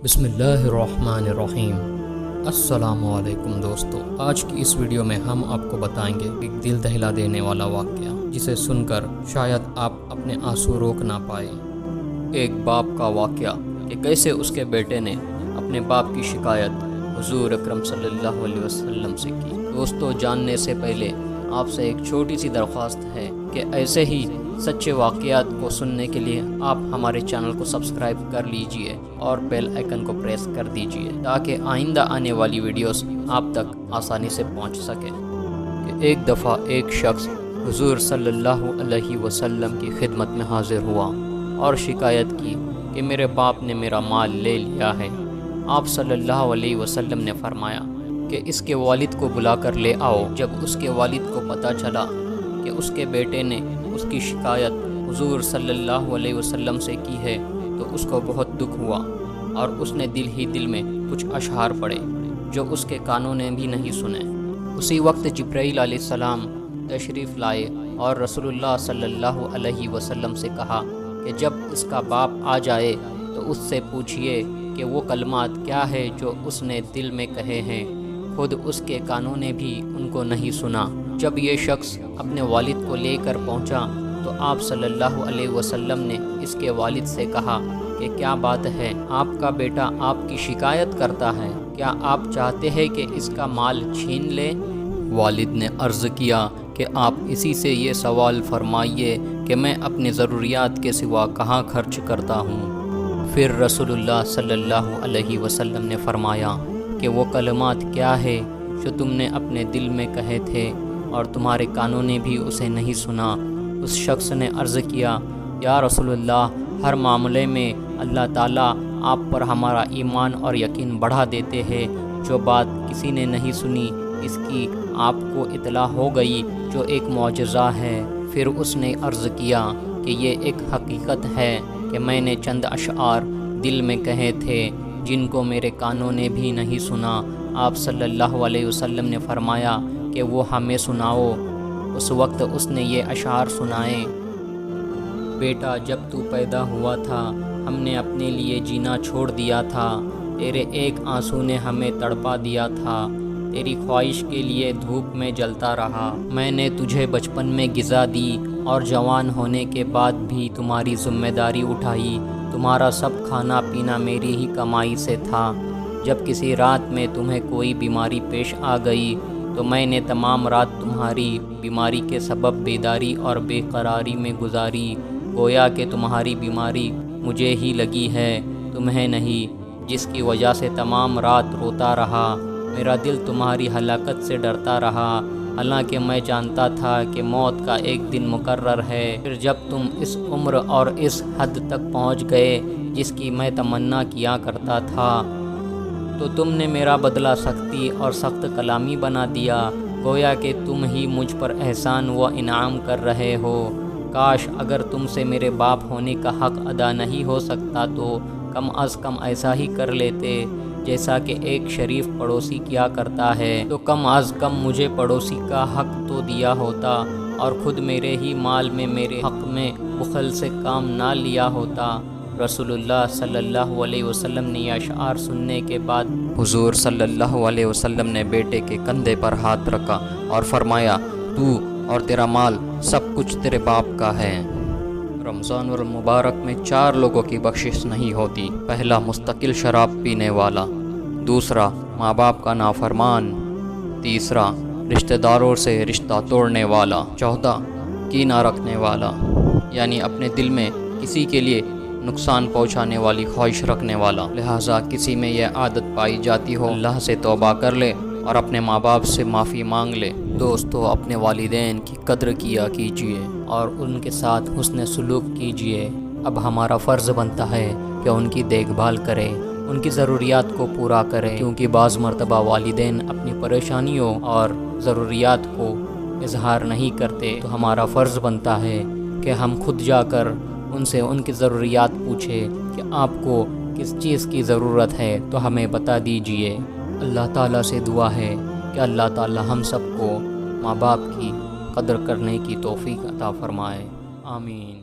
بسم اللہ الرحمن الرحیم۔ السلام علیکم دوستو، آج کی اس ویڈیو میں ہم آپ کو بتائیں گے ایک دل دہلا دینے والا واقعہ جسے سن کر شاید آپ اپنے آنسو روک نہ پائے۔ ایک باپ کا واقعہ کہ کیسے اس کے بیٹے نے اپنے باپ کی شکایت حضور اکرم صلی اللہ علیہ وسلم سے کی۔ دوستو، جاننے سے پہلے آپ سے ایک چھوٹی سی درخواست ہے کہ ایسے ہی سچے واقعات کو سننے کے لیے آپ ہمارے چینل کو سبسکرائب کر لیجئے اور بیل آئیکن کو پریس کر دیجئے تاکہ آئندہ آنے والی ویڈیوز آپ تک آسانی سے پہنچ سکے۔ کہ ایک دفعہ ایک شخص حضور صلی اللہ علیہ وسلم کی خدمت میں حاضر ہوا اور شکایت کی کہ میرے باپ نے میرا مال لے لیا ہے۔ آپ صلی اللہ علیہ وسلم نے فرمایا کہ اس کے والد کو بلا کر لے آؤ۔ جب اس کے والد کو پتہ چلا کہ اس کے بیٹے نے اس کی شکایت حضور صلی اللہ علیہ وسلم سے کی ہے تو اس کو بہت دکھ ہوا اور اس نے دل ہی دل میں کچھ اشعار پڑھے جو اس کے کانوں نے بھی نہیں سنے۔ اسی وقت جبرائیل علیہ السلام تشریف لائے اور رسول اللہ صلی اللہ علیہ وسلم سے کہا کہ جب اس کا باپ آ جائے تو اس سے پوچھئے کہ وہ کلمات کیا ہے جو اس نے دل میں کہے ہیں، خود اس کے کانوں نے بھی ان کو نہیں سنا۔ جب یہ شخص اپنے والد کو لے کر پہنچا تو آپ صلی اللہ علیہ وسلم نے اس کے والد سے کہا کہ کیا بات ہے، آپ کا بیٹا آپ کی شکایت کرتا ہے، کیا آپ چاہتے ہیں کہ اس کا مال چھین لے؟ والد نے عرض کیا کہ آپ اسی سے یہ سوال فرمائیے کہ میں اپنی ضروریات کے سوا کہاں خرچ کرتا ہوں۔ پھر رسول اللہ صلی اللہ علیہ وسلم نے فرمایا کہ وہ کلمات کیا ہے جو تم نے اپنے دل میں کہے تھے اور تمہارے کانوں نے بھی اسے نہیں سنا۔ اس شخص نے عرض کیا، یا رسول اللہ، ہر معاملے میں اللہ تعالیٰ آپ پر ہمارا ایمان اور یقین بڑھا دیتے ہیں۔ جو بات کسی نے نہیں سنی اس کی آپ کو اطلاع ہو گئی، جو ایک معجزہ ہے۔ پھر اس نے عرض کیا کہ یہ ایک حقیقت ہے کہ میں نے چند اشعار دل میں کہے تھے جن کو میرے کانوں نے بھی نہیں سنا۔ آپ صلی اللہ علیہ وسلم نے فرمایا کہ وہ ہمیں سناؤ۔ اس وقت اس نے یہ اشعار سنائے، بیٹا جب تو پیدا ہوا تھا ہم نے اپنے لیے جینا چھوڑ دیا تھا، تیرے ایک آنسو نے ہمیں تڑپا دیا تھا، تیری خواہش کے لیے دھوپ میں جلتا رہا، میں نے تجھے بچپن میں غذا دی اور جوان ہونے کے بعد بھی تمہاری ذمہ داری اٹھائی، تمہارا سب کھانا پینا میری ہی کمائی سے تھا، جب کسی رات میں تمہیں کوئی بیماری پیش آ گئی تو میں نے تمام رات تمہاری بیماری کے سبب بیداری اور بے قراری میں گزاری، گویا کہ تمہاری بیماری مجھے ہی لگی ہے، تمہیں نہیں، جس کی وجہ سے تمام رات روتا رہا، میرا دل تمہاری ہلاکت سے ڈرتا رہا، حالانکہ میں جانتا تھا کہ موت کا ایک دن مقرر ہے۔ پھر جب تم اس عمر اور اس حد تک پہنچ گئے جس کی میں تمنا کیا کرتا تھا تو تم نے میرا بدلہ سختی اور سخت کلامی بنا دیا، گویا کہ تم ہی مجھ پر احسان و انعام کر رہے ہو۔ کاش اگر تم سے میرے باپ ہونے کا حق ادا نہیں ہو سکتا تو کم از کم ایسا ہی کر لیتے جیسا کہ ایک شریف پڑوسی کیا کرتا ہے، تو کم از کم مجھے پڑوسی کا حق تو دیا ہوتا اور خود میرے ہی مال میں میرے حق میں بخل سے کام نہ لیا ہوتا۔ رسول اللہ صلی اللہ علیہ وسلم نے یہ اشعار سننے کے بعد حضور صلی اللہ علیہ وسلم نے بیٹے کے کندھے پر ہاتھ رکھا اور فرمایا، تو اور تیرا مال سب کچھ تیرے باپ کا ہے۔ رمضان المبارک میں 4 لوگوں کی بخشش نہیں ہوتی۔ پہلا، مستقل شراب پینے والا، دوسرا ماں باپ کا نافرمان، تیسرا رشتہ داروں سے رشتہ توڑنے والا، چوتھا کینہ رکھنے والا یعنی اپنے دل میں کسی کے لیے نقصان پہنچانے والی خواہش رکھنے والا۔ لہٰذا کسی میں یہ عادت پائی جاتی ہو، اللہ سے توبہ کر لے اور اپنے ماں باپ سے معافی مانگ لے۔ دوستو، اپنے والدین کی قدر کیا کیجیے اور ان کے ساتھ حسن سلوک کیجیے۔ اب ہمارا فرض بنتا ہے کہ ان کی دیکھ بھال کرے، ان کی ضروریات کو پورا کرے، کیونکہ بعض مرتبہ والدین اپنی پریشانیوں اور ضروریات کو اظہار نہیں کرتے، تو ہمارا فرض بنتا ہے کہ ہم خود جا کر ان سے ان کی ضروریات پوچھیں کہ آپ کو کس چیز کی ضرورت ہے تو ہمیں بتا دیجئے۔ اللہ تعالیٰ سے دعا ہے کہ اللہ تعالیٰ ہم سب کو ماں باپ کی قدر کرنے کی توفیق عطا فرمائے، آمین۔